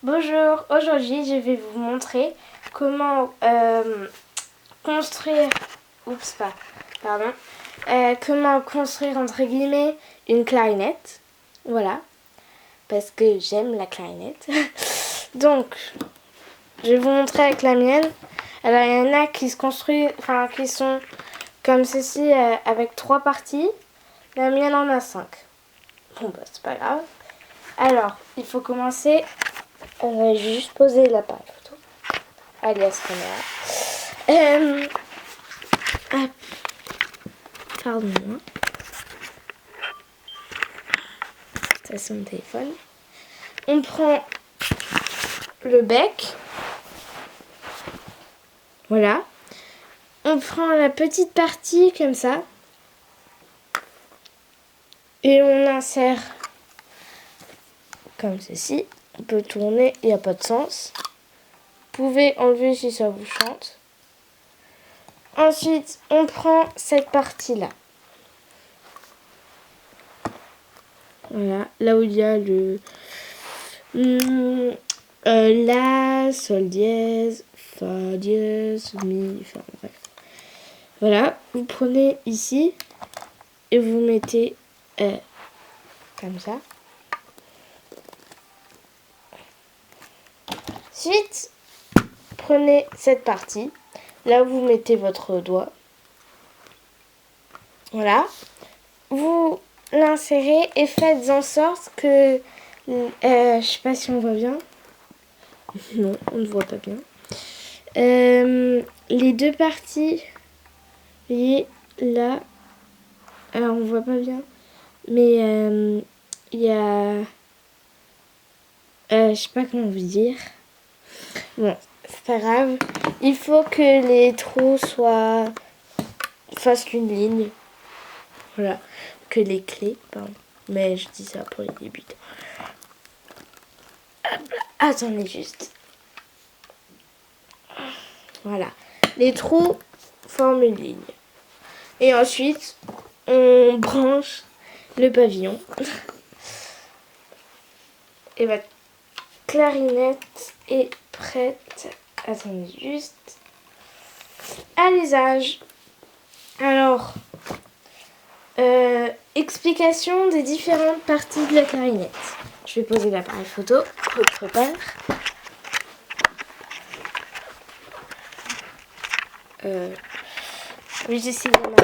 Bonjour, aujourd'hui je vais vous montrer comment construire, comment construire entre guillemets une clarinette, voilà, parce que j'aime la clarinette. Donc, je vais vous montrer avec la mienne. Alors il y en a qui se construisent, qui sont comme ceci avec 3 parties. La mienne en a 5. Bon bah c'est pas grave. Alors, il faut commencer. Je vais juste poser l'appareil photo. Alias caméra. Pardon-moi. Ça c'est mon téléphone. On prend le bec. Voilà. On prend la petite partie comme ça. Et on insère comme ceci. On peut tourner, il n'y a pas de sens. Vous pouvez enlever si ça vous chante. Ensuite, on prend cette partie-là. Voilà, là où il y a le La, Sol dièse, Fa dièse, Mi, enfin bref. Voilà, vous prenez ici et vous mettez comme ça. Ensuite, prenez cette partie, là où vous mettez votre doigt. Voilà. Vous l'insérez et faites en sorte que, je sais pas si on voit bien. Non, on ne voit pas bien. Les deux parties, vous voyez là, alors on voit pas bien, mais il y a, je sais pas comment vous dire. Bon, c'est pas grave. Il faut que les trous fassent une ligne. Voilà, que les clés, pardon. Mais je dis ça pour les débutants. Attendez juste. Voilà. Les trous forment une ligne. Et ensuite, on branche le pavillon. Et votre clarinette est prête. Attendez juste. À l'usage. Alors, explication des différentes parties de la clarinette. Je vais poser l'appareil photo autre part. Oui, j'essaie de maman.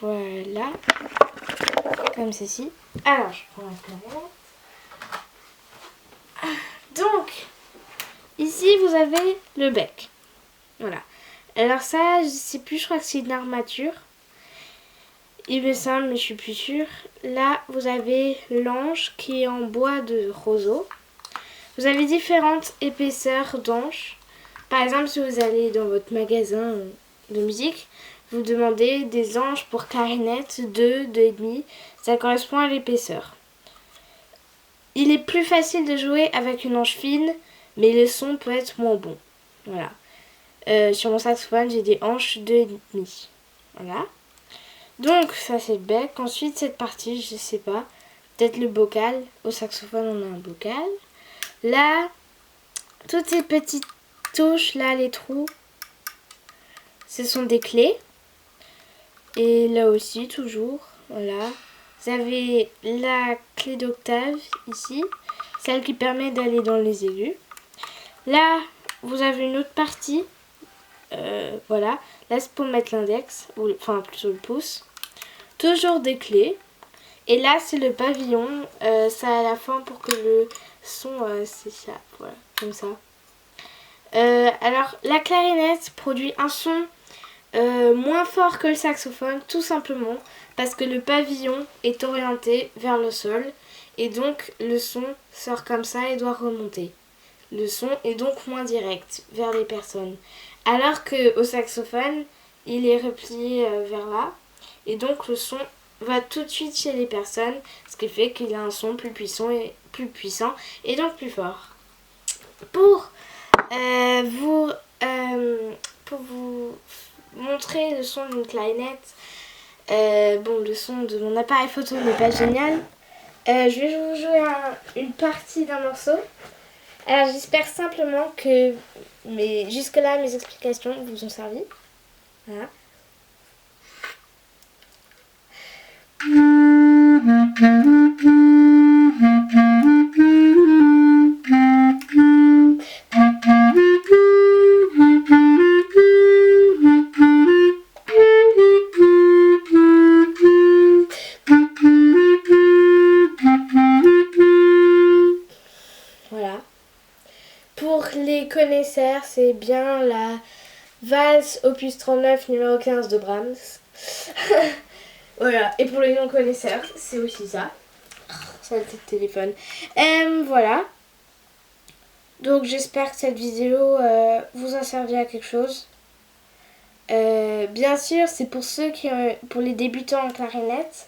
Voilà. Comme ceci. Alors, je prends la clarinette. Donc, ici, vous avez le bec. Voilà. Alors ça, je sais plus, je crois que c'est une armature. Il me semble, mais je suis plus sûre. Là, vous avez l'anche qui est en bois de roseau. Vous avez différentes épaisseurs d'anches. Par exemple, si vous allez dans votre magasin de musique, vous demandez des anches pour clarinette 2, 2,5. Ça correspond à l'épaisseur. Il est plus facile de jouer avec une anche fine, mais le son peut être moins bon. Voilà. Sur mon saxophone, j'ai des hanches 2,5. Voilà. Donc, ça c'est le bec. Ensuite, cette partie, je sais pas. Peut-être le bocal. Au saxophone, on a un bocal. Là, toutes ces petites touches, là, les trous, ce sont des clés. Et là aussi, toujours. Voilà. Vous avez la clé d'octave ici. Celle qui permet d'aller dans les aigus. Là, vous avez une autre partie. Voilà. Là, c'est pour mettre l'index. Enfin, plutôt le pouce. Toujours des clés. Et là, c'est le pavillon. Ça a la fin pour que le son s'échappe. Voilà, comme ça. Alors, la clarinette produit un son moins fort que le saxophone, tout simplement parce que le pavillon est orienté vers le sol. Et donc, le son sort comme ça et doit remonter. Le son est donc moins direct vers les personnes. Alors qu'au saxophone, il est replié vers là. Et donc le son va tout de suite chez les personnes, ce qui fait qu'il a un son plus puissant et donc plus fort. Pour vous montrer le son d'une clarinette, bon, le son de mon appareil photo n'est pas génial. Je vais vous jouer une partie d'un morceau. Alors j'espère simplement que jusque-là mes explications vous ont servi. Voilà. Voilà. Pour les connaisseurs, c'est bien la valse opus 39 numéro 15 de Brahms. Voilà. Et pour les non-connaisseurs, c'est aussi ça. Saleté de téléphone. Voilà. Donc j'espère que cette vidéo vous a servi à quelque chose. Bien sûr, c'est pour ceux pour les débutants en clarinette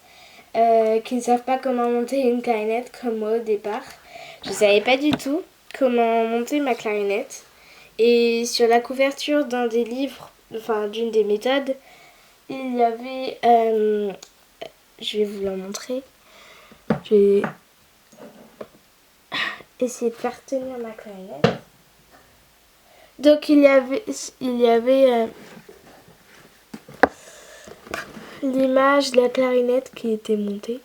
qui ne savent pas comment monter une clarinette comme moi au départ. Je ne savais pas du tout comment monter ma clarinette. Et sur la couverture d'un des livres, enfin d'une des méthodes, il y avait... je vais vous la montrer. Je vais essayer de faire tenir ma clarinette. Donc il y avait l'image de la clarinette qui était montée.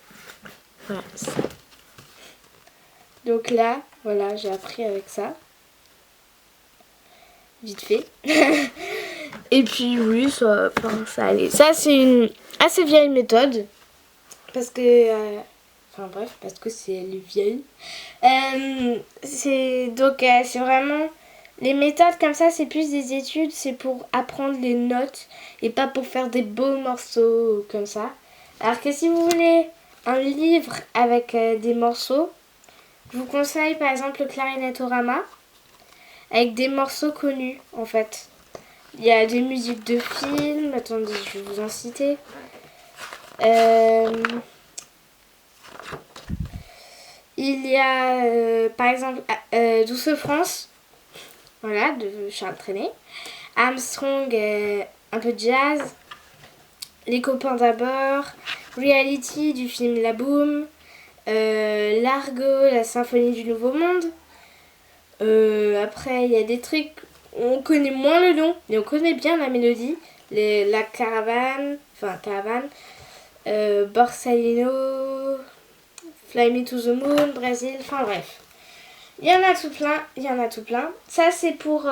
Voilà. Donc là, voilà, j'ai appris avec ça. Vite fait. Et puis oui, ça allait. Ça, c'est une assez vieille méthode. Parce que... enfin bref, parce que c'est les vieilles. C'est vraiment... Les méthodes comme ça, c'est plus des études, c'est pour apprendre les notes et pas pour faire des beaux morceaux comme ça. Alors que si vous voulez un livre avec des morceaux, je vous conseille par exemple le Clarinettorama avec des morceaux connus en fait. Il y a des musiques de films, attendez, je vais vous en citer. Il y a par exemple Douce France. Voilà, de Charles Trenet. Armstrong, un peu de jazz. Les copains d'abord. Reality du film La Boom. Largo, la symphonie du Nouveau Monde. Après, il y a des trucs, on connaît moins le nom, mais on connaît bien la mélodie. La Caravane, Borsalino, Fly Me to the Moon, Brésil, enfin bref. Il y en a tout plein. Ça, c'est pour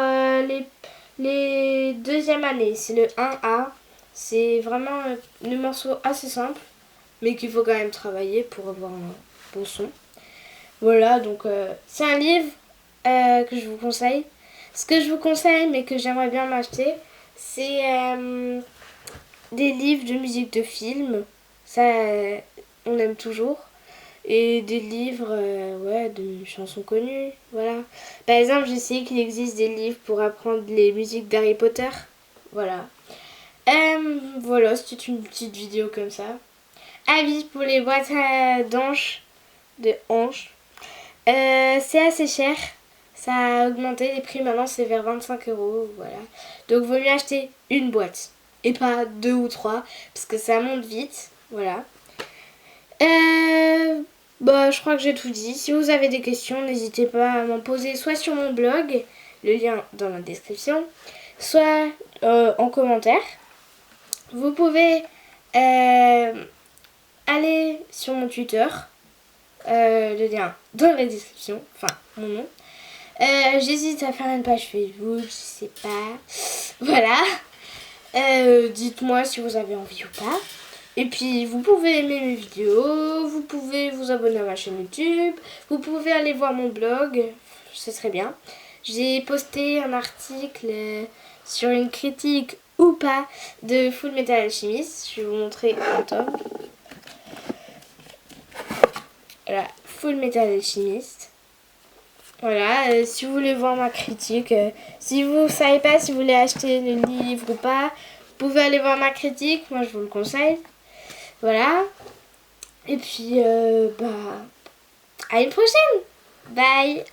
les deuxième années. C'est le 1A. C'est vraiment le morceau assez simple, mais qu'il faut quand même travailler pour avoir un bon son. Voilà, donc c'est un livre que je vous conseille. Ce que je vous conseille, mais que j'aimerais bien m'acheter, c'est des livres de musique de film. Ça, on aime toujours. Et des livres de chansons connues, voilà. Par exemple, je sais qu'il existe des livres pour apprendre les musiques d'Harry Potter. Voilà. Voilà, c'était une petite vidéo comme ça. Avis pour les boîtes d'anges. De hanches. C'est assez cher. Ça a augmenté les prix, maintenant c'est vers 25 €. Voilà. Donc vaut mieux acheter une boîte. Et pas 2 ou 3. Parce que ça monte vite. Voilà. Je crois que j'ai tout dit. Si vous avez des questions, n'hésitez pas à m'en poser soit sur mon blog, le lien dans la description, soit en commentaire. Vous pouvez aller sur mon Twitter, le lien dans la description, enfin mon nom. J'hésite à faire une page Facebook, je sais pas. Voilà. Dites-moi si vous avez envie ou pas. Et puis, vous pouvez aimer mes vidéos, vous pouvez vous abonner à ma chaîne YouTube, vous pouvez aller voir mon blog, ce serait bien. J'ai posté un article sur une critique ou pas de Full Metal Alchemist. Je vais vous montrer un tome. Voilà, Full Metal Alchemist. Voilà, si vous voulez voir ma critique, si vous ne savez pas si vous voulez acheter le livre ou pas, vous pouvez aller voir ma critique, moi je vous le conseille. Voilà. Et puis, à une prochaine. Bye.